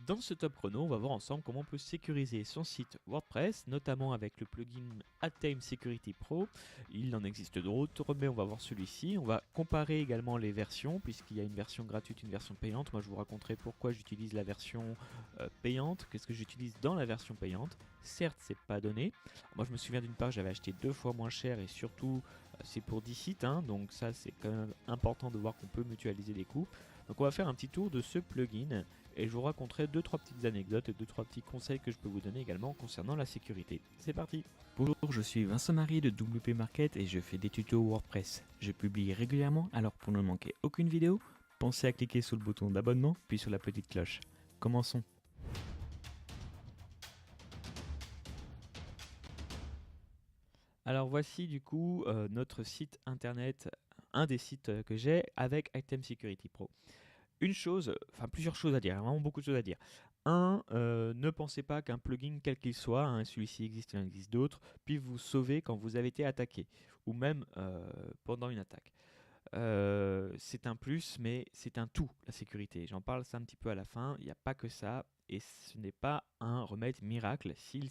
Dans ce top chrono, on va voir ensemble comment on peut sécuriser son site WordPress, notamment avec le plugin Athame Security Pro. Il en existe d'autres, mais on va voir celui-ci. On va comparer également les versions, puisqu'il y a une version gratuite, une version payante. Moi, je vous raconterai pourquoi j'utilise la version payante, qu'est-ce que j'utilise dans la version payante. Certes, c'est pas donné. Moi, je me souviens d'une part, j'avais acheté 2 fois moins cher et surtout, c'est pour 10 sites, hein, donc ça, c'est quand même important de voir qu'on peut mutualiser les coûts. Donc, on va faire un petit tour de ce plugin. Et je vous raconterai 2-3 petites anecdotes et 2-3 petits conseils que je peux vous donner également concernant la sécurité. C'est parti! Bonjour, je suis Vincent Marie de WP Market et je fais des tutos WordPress. Je publie régulièrement, alors pour ne manquer aucune vidéo, pensez à cliquer sur le bouton d'abonnement puis sur la petite cloche. Commençons! Alors voici du coup notre site internet, un des sites que j'ai avec Athame Security Pro. Plusieurs choses à dire, vraiment beaucoup de choses à dire. Ne pensez pas qu'un plugin quel qu'il soit, hein, celui-ci existe, il en existe d'autres, puisse vous sauver quand vous avez été attaqué, ou même pendant une attaque. C'est un plus, mais c'est un tout, la sécurité. J'en parle ça un petit peu à la fin, il n'y a pas que ça, et ce n'est pas un remède miracle. S'il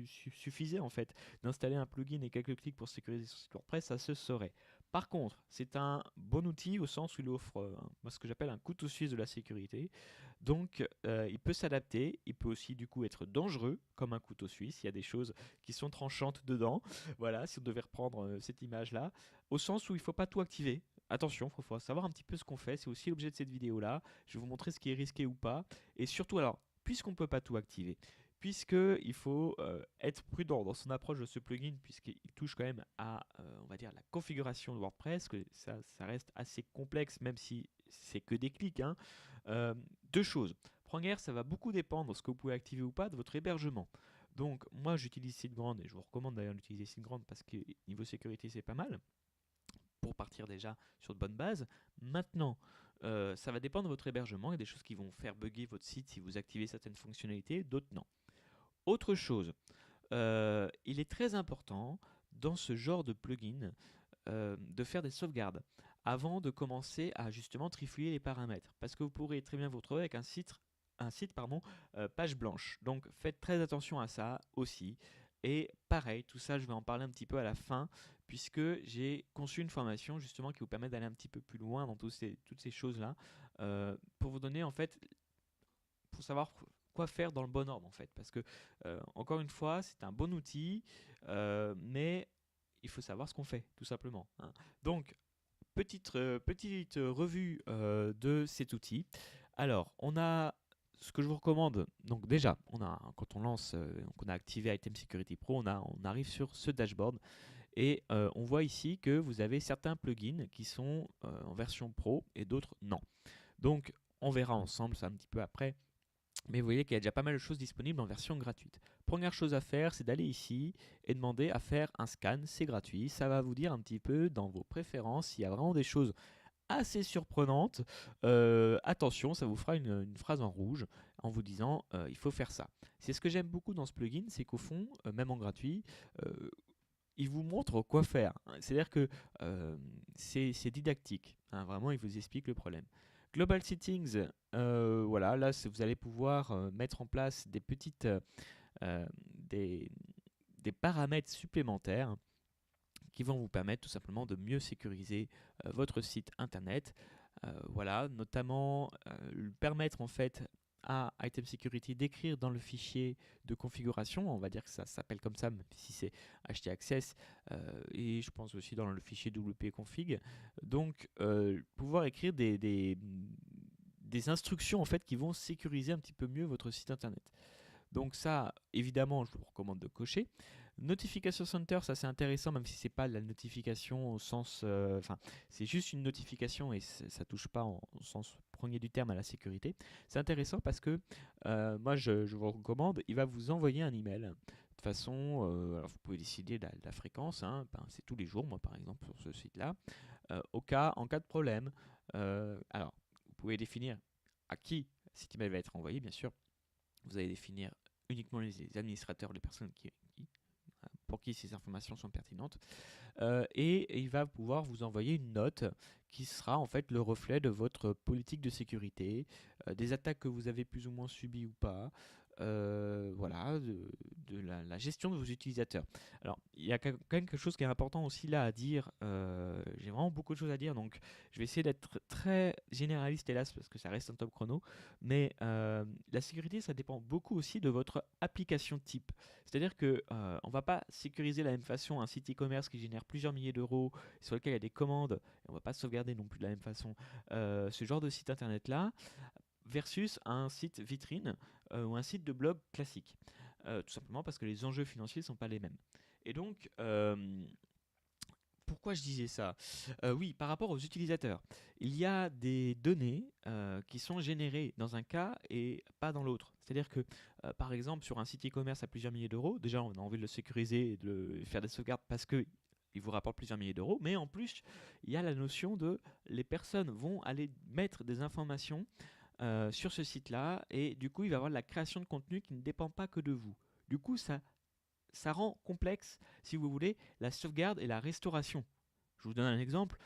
suffisait en fait d'installer un plugin et quelques clics pour sécuriser son site WordPress, ça se saurait. Par contre, c'est un bon outil au sens où il offre ce que j'appelle un couteau suisse de la sécurité. Donc, il peut s'adapter, il peut aussi du coup être dangereux comme un couteau suisse. Il y a des choses qui sont tranchantes dedans. Voilà, si on devait reprendre cette image-là, au sens où il ne faut pas tout activer. Attention, il faut savoir un petit peu ce qu'on fait. C'est aussi l'objet de cette vidéo-là. Je vais vous montrer ce qui est risqué ou pas. Et surtout, alors, puisqu'on ne peut pas tout activer, puisqu'il faut être prudent dans son approche de ce plugin, puisqu'il touche quand même à, on va dire, la configuration de WordPress, que ça reste assez complexe, même si c'est que des clics. Hein. Deux choses. Première, ça va beaucoup dépendre de ce que vous pouvez activer ou pas de votre hébergement. Donc, moi, j'utilise SiteGround et je vous recommande d'ailleurs d'utiliser SiteGround parce que niveau sécurité, c'est pas mal pour partir déjà sur de bonnes bases. Maintenant, ça va dépendre de votre hébergement. Il y a des choses qui vont faire bugger votre site si vous activez certaines fonctionnalités, d'autres non. Autre chose, il est très important dans ce genre de plugin de faire des sauvegardes avant de commencer à justement trifouiller les paramètres. Parce que vous pourrez très bien vous retrouver avec un site page blanche. Donc faites très attention à ça aussi. Et pareil, tout ça, je vais en parler un petit peu à la fin, puisque j'ai conçu une formation justement qui vous permet d'aller un petit peu plus loin dans toutes ces choses-là, pour vous donner en fait, pour savoir quoi faire dans le bon ordre en fait. Parce que, encore une fois, c'est un bon outil, mais il faut savoir ce qu'on fait, tout simplement. Hein. Donc, petite revue de cet outil. Alors, on a ce que je vous recommande. Donc déjà, quand on lance, donc on a activé Athame Security Pro, on arrive sur ce dashboard et on voit ici que vous avez certains plugins qui sont en version pro et d'autres non. Donc, on verra ensemble ça un petit peu après. Mais vous voyez qu'il y a déjà pas mal de choses disponibles en version gratuite. Première chose à faire, c'est d'aller ici et demander à faire un scan, c'est gratuit. Ça va vous dire un petit peu dans vos préférences s'il y a vraiment des choses assez surprenantes. Attention, ça vous fera une phrase en rouge en vous disant il faut faire ça. C'est ce que j'aime beaucoup dans ce plugin, c'est qu'au fond, même en gratuit, il vous montre quoi faire. C'est-à-dire que c'est didactique. Hein, vraiment, il vous explique le problème. Global Settings, voilà, là vous allez pouvoir mettre en place des petites des paramètres supplémentaires qui vont vous permettre tout simplement de mieux sécuriser votre site internet. Voilà, notamment permettre en fait à Athame Security d'écrire dans le fichier de configuration, on va dire que ça s'appelle comme ça, même si c'est htaccess, et je pense aussi dans le fichier wp-config. Donc, pouvoir écrire des instructions en fait qui vont sécuriser un petit peu mieux votre site internet. Donc ça, évidemment, je vous recommande de cocher. Notification Center, ça c'est intéressant, même si c'est pas la notification au sens... c'est juste une notification et ça touche pas au sens premier du terme à la sécurité. C'est intéressant parce que moi, je vous recommande, il va vous envoyer un email. De toute façon, alors vous pouvez décider de la fréquence, hein, c'est tous les jours, moi par exemple, sur ce site-là. En cas de problème, alors, vous pouvez définir à qui cet email va être envoyé, bien sûr. Vous allez définir uniquement les administrateurs, les personnes qui pour qui ces informations sont pertinentes. Et il va pouvoir vous envoyer une note qui sera en fait le reflet de votre politique de sécurité, des attaques que vous avez plus ou moins subies ou pas, voilà, de la gestion de vos utilisateurs. Alors, il y a quand même quelque chose qui est important aussi là à dire. J'ai vraiment beaucoup de choses à dire, donc je vais essayer d'être très généraliste hélas parce que ça reste un top chrono. Mais la sécurité, ça dépend beaucoup aussi de votre application type. C'est-à-dire que on va pas sécuriser de la même façon un site e-commerce qui génère plusieurs milliers d'euros, sur lequel il y a des commandes, et on va pas sauvegarder non plus de la même façon ce genre de site internet là, versus un site vitrine ou un site de blog classique. Tout simplement parce que les enjeux financiers ne sont pas les mêmes. Et donc, pourquoi je disais ça? Oui, par rapport aux utilisateurs. Il y a des données qui sont générées dans un cas et pas dans l'autre. C'est-à-dire que, par exemple, sur un site e-commerce à plusieurs milliers d'euros, déjà on a envie de le sécuriser et de faire des sauvegardes parce que il vous rapporte plusieurs milliers d'euros, mais en plus, il y a la notion de les personnes vont aller mettre des informations sur ce site-là et du coup, il va y avoir de la création de contenu qui ne dépend pas que de vous. Du coup, ça rend complexe, si vous voulez, la sauvegarde et la restauration. Je vous donne un exemple.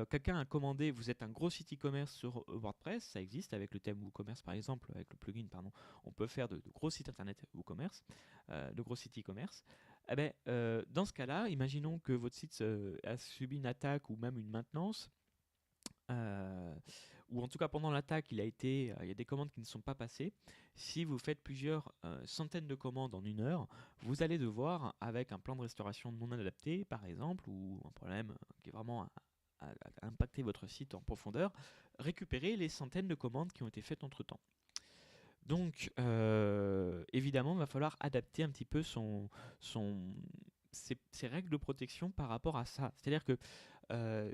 Quelqu'un a commandé, vous êtes un gros site e-commerce sur WordPress, ça existe avec le thème WooCommerce par exemple, avec le plugin, pardon. On peut faire de gros sites internet WooCommerce, de gros sites e-commerce. Eh ben, dans ce cas-là, imaginons que votre site a subi une attaque ou même une maintenance. Euh, ou en tout cas pendant l'attaque, il y a des commandes qui ne sont pas passées. Si vous faites plusieurs centaines de commandes en une heure, vous allez devoir, avec un plan de restauration non adapté, par exemple, ou un problème qui est vraiment à impacter votre site en profondeur, récupérer les centaines de commandes qui ont été faites entre-temps. Donc, évidemment, il va falloir adapter un petit peu ses règles de protection par rapport à ça. C'est-à-dire que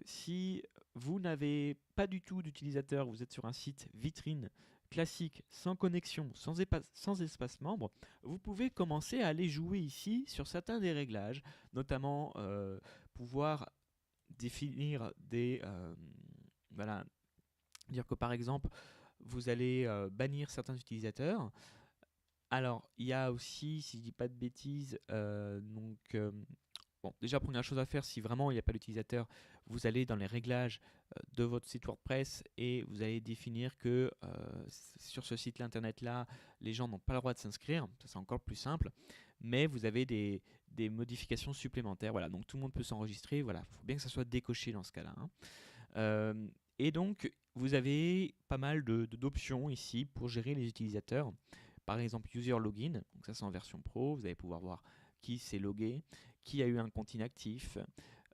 si vous n'avez pas du tout d'utilisateur, vous êtes sur un site vitrine classique, sans connexion, sans espace membre, vous pouvez commencer à aller jouer ici sur certains des réglages, notamment pouvoir définir des... voilà, dire que par exemple, vous allez bannir certains utilisateurs. Alors, il y a aussi, si je dis pas de bêtises, bon, déjà, première chose à faire, si vraiment il n'y a pas d'utilisateur, vous allez dans les réglages de votre site WordPress et vous allez définir que sur ce site internet-là, les gens n'ont pas le droit de s'inscrire. Ça, c'est encore plus simple. Mais vous avez des modifications supplémentaires. Voilà, donc tout le monde peut s'enregistrer. Voilà, il faut bien que ça soit décoché dans ce cas-là, hein. Et donc, vous avez pas mal d'options ici pour gérer les utilisateurs. Par exemple, User Login, donc ça c'est en version pro, vous allez pouvoir voir qui s'est logué, qui a eu un compte inactif.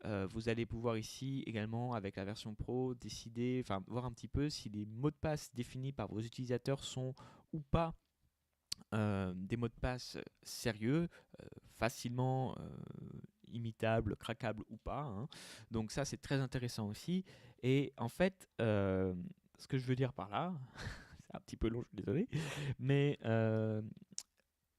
Vous allez pouvoir ici également, avec la version pro, décider, enfin voir un petit peu si les mots de passe définis par vos utilisateurs sont ou pas des mots de passe sérieux, facilement imitables, craquables ou pas, hein. Donc ça c'est très intéressant aussi. Et en fait, ce que je veux dire par là, c'est un petit peu long, je suis désolé, mais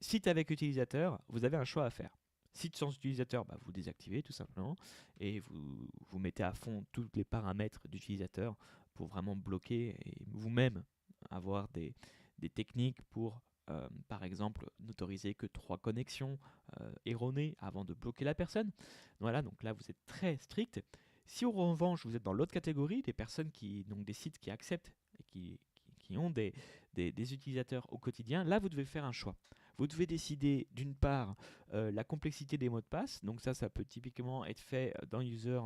site avec utilisateur, vous avez un choix à faire. Site sans utilisateur, bah, vous désactivez tout simplement et vous mettez à fond tous les paramètres d'utilisateur pour vraiment bloquer et vous-même avoir des techniques pour, par exemple, n'autoriser que 3 connexions erronées avant de bloquer la personne. Voilà, donc là vous êtes très strict. Si en revanche vous êtes dans l'autre catégorie, des personnes donc des sites qui acceptent et qui ont des utilisateurs au quotidien, là vous devez faire un choix. Vous devez décider d'une part la complexité des mots de passe, donc ça peut typiquement être fait dans User,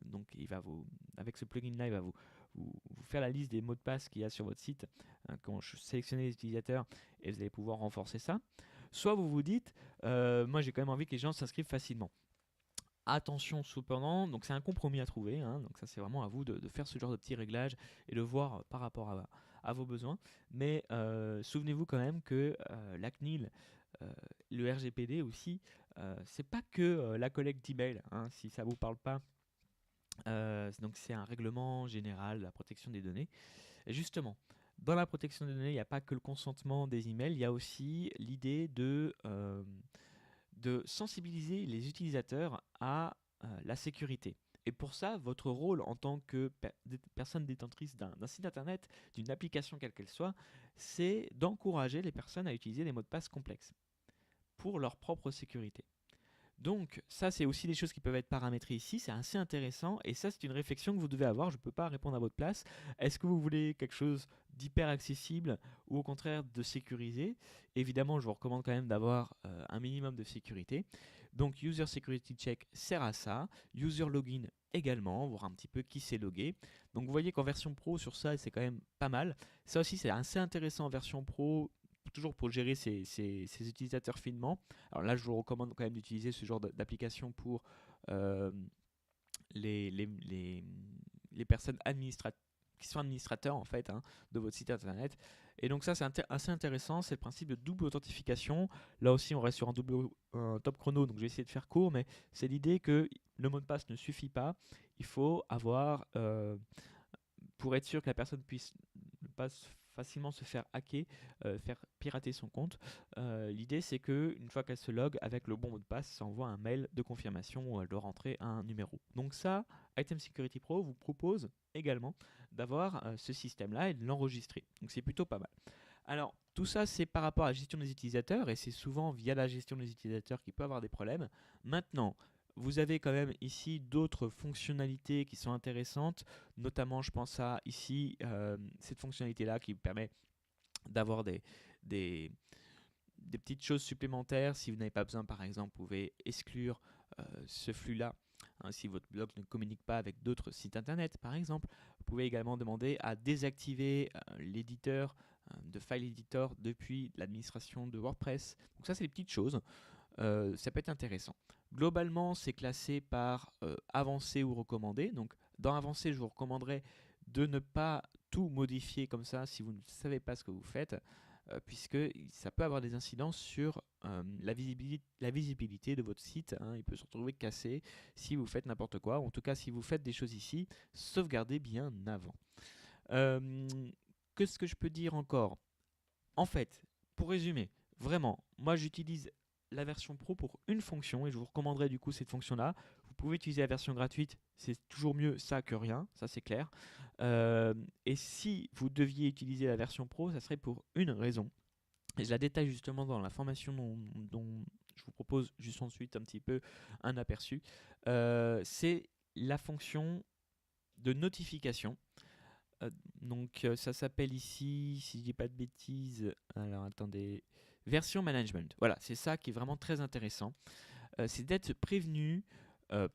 donc avec ce plugin là il va vous faire la liste des mots de passe qu'il y a sur votre site quand je sélectionne les utilisateurs et vous allez pouvoir renforcer ça. Soit vous vous dites, moi j'ai quand même envie que les gens s'inscrivent facilement. Attention cependant, donc c'est un compromis à trouver, hein, donc ça c'est vraiment à vous de faire ce genre de petits réglages et de voir par rapport à vos besoins. Mais souvenez-vous quand même que la CNIL, le RGPD aussi, c'est pas que la collecte d'emails, hein, si ça vous parle pas. Donc c'est un règlement général de la protection des données. Et justement, dans la protection des données, il n'y a pas que le consentement des emails, il y a aussi l'idée de sensibiliser les utilisateurs à la sécurité. Et pour ça, votre rôle en tant que personne détentrice d'un site internet, d'une application quelle qu'elle soit, c'est d'encourager les personnes à utiliser des mots de passe complexes pour leur propre sécurité. Donc ça, c'est aussi des choses qui peuvent être paramétrées ici, c'est assez intéressant, et ça, c'est une réflexion que vous devez avoir, je ne peux pas répondre à votre place. Est-ce que vous voulez quelque chose d'hyper accessible ou au contraire de sécurisé? Évidemment, je vous recommande quand même d'avoir un minimum de sécurité. Donc User Security Check sert à ça, User Login également, voir un petit peu qui s'est logué. Donc vous voyez qu'en version pro, sur ça, c'est quand même pas mal. Ça aussi, c'est assez intéressant en version pro, toujours pour gérer ses utilisateurs finement. Alors là, je vous recommande quand même d'utiliser ce genre d'application pour euh, les, les, les, les personnes qui sont administrateurs en fait de votre site internet. Et donc ça, c'est assez intéressant, c'est le principe de double authentification. Là aussi, on reste sur un top chrono, donc je vais essayer de faire court, mais c'est l'idée que le mot de passe ne suffit pas. Il faut avoir, pour être sûr que la personne puisse ne pas facilement se faire hacker, faire pirater son compte. L'idée, c'est que une fois qu'elle se log avec le bon mot de passe, ça envoie un mail de confirmation où elle doit rentrer un numéro. Donc ça, Item Security Pro vous propose également d'avoir ce système-là et de l'enregistrer. Donc c'est plutôt pas mal. Alors, tout ça, c'est par rapport à la gestion des utilisateurs, et c'est souvent via la gestion des utilisateurs qu'il peut avoir des problèmes. Maintenant, vous avez quand même ici d'autres fonctionnalités qui sont intéressantes, notamment je pense à ici cette fonctionnalité-là qui vous permet d'avoir des, des petites choses supplémentaires. Si vous n'avez pas besoin, par exemple, vous pouvez exclure ce flux-là. Si votre blog ne communique pas avec d'autres sites internet, par exemple, vous pouvez également demander à désactiver l'éditeur de file editor depuis l'administration de WordPress. Donc ça, c'est des petites choses. Ça peut être intéressant. Globalement, c'est classé par avancé ou recommandé. Donc, dans avancé, je vous recommanderais de ne pas tout modifier comme ça si vous ne savez pas ce que vous faites, puisque ça peut avoir des incidences sur la visibilité de votre site. Il peut se retrouver cassé si vous faites n'importe quoi. En tout cas, si vous faites des choses ici, sauvegardez bien avant. Qu'est-ce que je peux dire encore? En fait, pour résumer, vraiment, moi j'utilise la version pro pour une fonction et je vous recommanderais du coup cette fonction-là. Vous pouvez utiliser la version gratuite, c'est toujours mieux ça que rien, ça c'est clair. Et si vous deviez utiliser la version pro, ça serait pour une raison. Et je la détaille justement dans la formation dont je vous propose juste ensuite un petit peu un aperçu. C'est la fonction de notification. Ça s'appelle ici, si je dis pas de bêtises, alors attendez, version management. Voilà, c'est ça qui est vraiment très intéressant. C'est d'être prévenu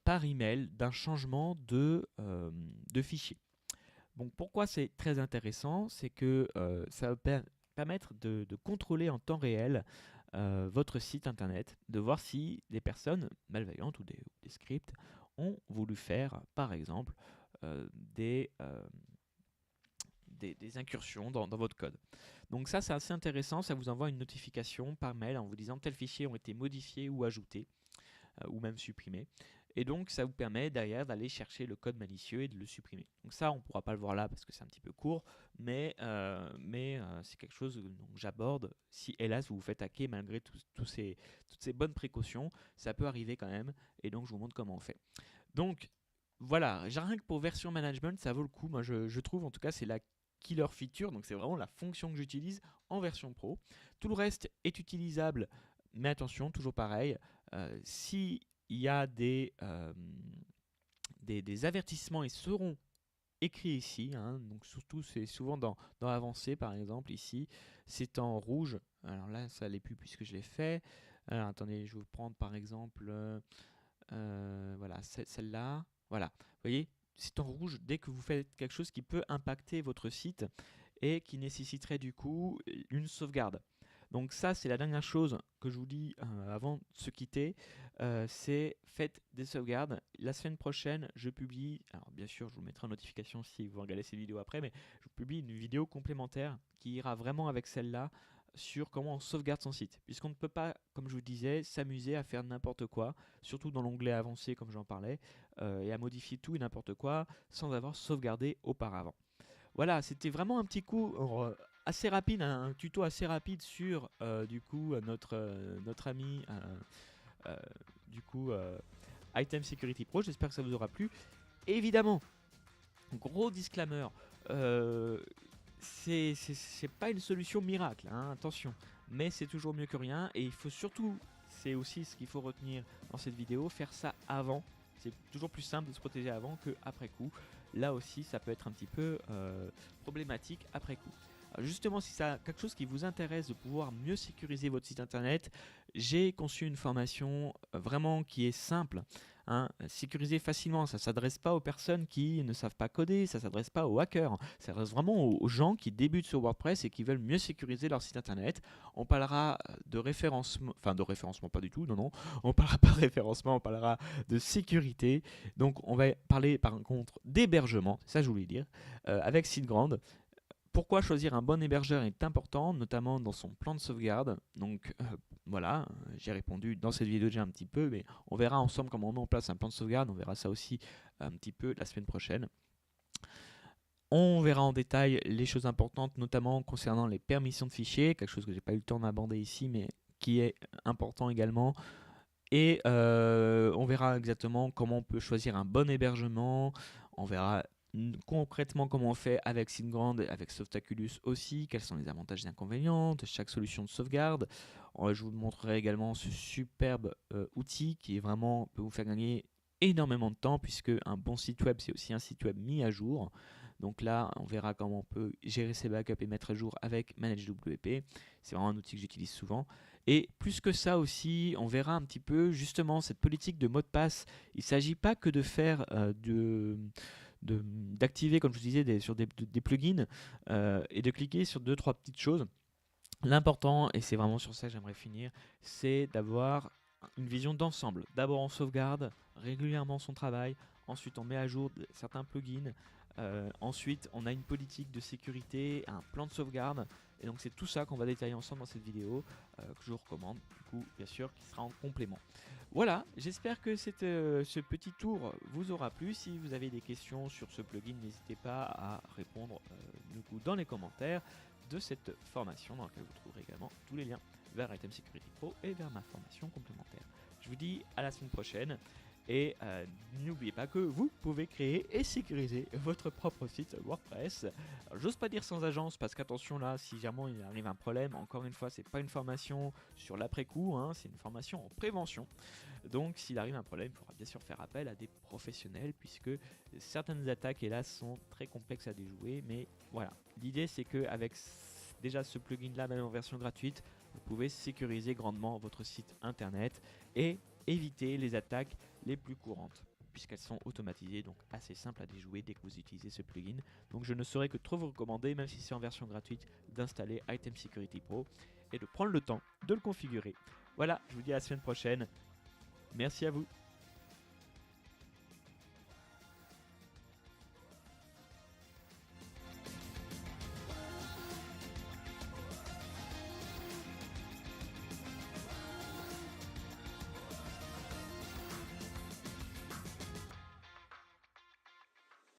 par email d'un changement de fichier. Donc pourquoi c'est très intéressant? C'est que ça va permettre de contrôler en temps réel votre site internet, de voir si des personnes malveillantes ou des scripts ont voulu faire, par exemple, des incursions dans votre code. Donc ça, c'est assez intéressant, ça vous envoie une notification par mail en vous disant tels fichiers ont été modifiés ou ajoutés, ou même supprimés. Et donc ça vous permet derrière d'aller chercher le code malicieux et de le supprimer. Donc ça, on ne pourra pas le voir là parce que c'est un petit peu court, mais c'est quelque chose que j'aborde. Si hélas vous vous faites hacker malgré toutes ces bonnes précautions, ça peut arriver quand même, et donc je vous montre comment on fait. Donc voilà, rien que pour version management, ça vaut le coup. Moi, je trouve, en tout cas, c'est la killer feature. Donc, c'est vraiment la fonction que j'utilise en version pro. Tout le reste est utilisable, mais attention, toujours pareil. S'il y a des avertissements, ils seront écrits ici. Donc, surtout, c'est souvent dans avancé, par exemple, ici, c'est en rouge. Alors là, ça l'est plus puisque je l'ai fait. Alors, attendez, je vais vous prendre par exemple. Voilà, celle-là. Voilà, vous voyez, c'est en rouge dès que vous faites quelque chose qui peut impacter votre site et qui nécessiterait du coup une sauvegarde. Donc ça, c'est la dernière chose que je vous dis avant de se quitter, c'est faites des sauvegardes. La semaine prochaine, je publie, alors bien sûr, je vous mettrai en notification si vous regardez ces vidéos après, mais je vous publie une vidéo complémentaire qui ira vraiment avec celle-là sur comment on sauvegarde son site. Puisqu'on ne peut pas, comme je vous disais, s'amuser à faire n'importe quoi, surtout dans l'onglet avancé comme j'en parlais, et à modifier tout et n'importe quoi sans avoir sauvegardé auparavant. Voilà, c'était vraiment un petit coup assez rapide, un tuto assez rapide sur du coup notre ami euh, du coup Item Security Pro. J'espère que ça vous aura plu. Et évidemment, gros disclaimer, euh, c'est pas une solution miracle, attention, mais c'est toujours mieux que rien et il faut surtout c'est aussi ce qu'il faut retenir dans cette vidéo, faire ça avant. C'est toujours plus simple de se protéger avant qu'après coup. Là aussi, ça peut être un petit peu problématique après coup. Alors justement, si c'est quelque chose qui vous intéresse de pouvoir mieux sécuriser votre site internet, j'ai conçu une formation vraiment qui est simple. Sécuriser facilement, ça ne s'adresse pas aux personnes qui ne savent pas coder, ça ne s'adresse pas aux hackers, ça s'adresse vraiment aux gens qui débutent sur WordPress et qui veulent mieux sécuriser leur site internet. On parlera de référencement, enfin de référencement pas du tout, non, on parlera pas de référencement, on parlera de sécurité. Donc on va parler par contre d'hébergement, c'est ça que je voulais dire, avec SiteGround. Pourquoi choisir un bon hébergeur est important, notamment dans son plan de sauvegarde. Donc voilà, j'ai répondu dans cette vidéo déjà un petit peu, mais on verra ensemble comment on met en place un plan de sauvegarde. On verra ça aussi un petit peu la semaine prochaine. On verra en détail les choses importantes, notamment concernant les permissions de fichiers, quelque chose que j'ai pas eu le temps d'aborder ici, mais qui est important également. Et on verra exactement comment on peut choisir un bon hébergement. On verra concrètement comment on fait avec SiteGround et avec Softaculous aussi, quels sont les avantages et inconvénients de chaque solution de sauvegarde. Je vous montrerai également ce superbe outil qui est vraiment peut vous faire gagner énormément de temps, puisque un bon site web c'est aussi un site web mis à jour. Donc là on verra comment on peut gérer ses backups et mettre à jour avec ManageWP. C'est vraiment un outil que j'utilise souvent. Et plus que ça aussi, on verra un petit peu justement cette politique de mot de passe. Il ne s'agit pas que de faire d'activer, comme je vous disais, sur des plugins et de cliquer sur 2-3 petites choses. L'important, et c'est vraiment sur ça que j'aimerais finir, c'est d'avoir une vision d'ensemble. D'abord on sauvegarde régulièrement son travail, ensuite on met à jour certains plugins, ensuite on a une politique de sécurité, un plan de sauvegarde, et donc c'est tout ça qu'on va détailler ensemble dans cette vidéo, que je vous recommande, du coup bien sûr, qui sera en complément. Voilà, j'espère que ce petit tour vous aura plu. Si vous avez des questions sur ce plugin, n'hésitez pas à répondre du coup, dans les commentaires de cette formation dans laquelle vous trouverez également tous les liens vers Item Security Pro et vers ma formation complémentaire. Je vous dis à la semaine prochaine et n'oubliez pas que vous pouvez créer et sécuriser votre propre site WordPress. J'ose pas dire sans agence parce qu'attention là, si jamais il arrive un problème, encore une fois, c'est pas une formation sur l'après-coup, c'est une formation en prévention. Donc s'il arrive un problème, il faudra bien sûr faire appel à des professionnels puisque certaines attaques hélas sont très complexes à déjouer, mais voilà, l'idée c'est que avec déjà ce plugin là, même en version gratuite, vous pouvez sécuriser grandement votre site internet et éviter les attaques les plus courantes puisqu'elles sont automatisées, donc assez simples à déjouer dès que vous utilisez ce plugin. Donc je ne saurais que trop vous recommander, même si c'est en version gratuite, d'installer Item Security Pro et de prendre le temps de le configurer. Voilà, je vous dis à la semaine prochaine. Merci à vous.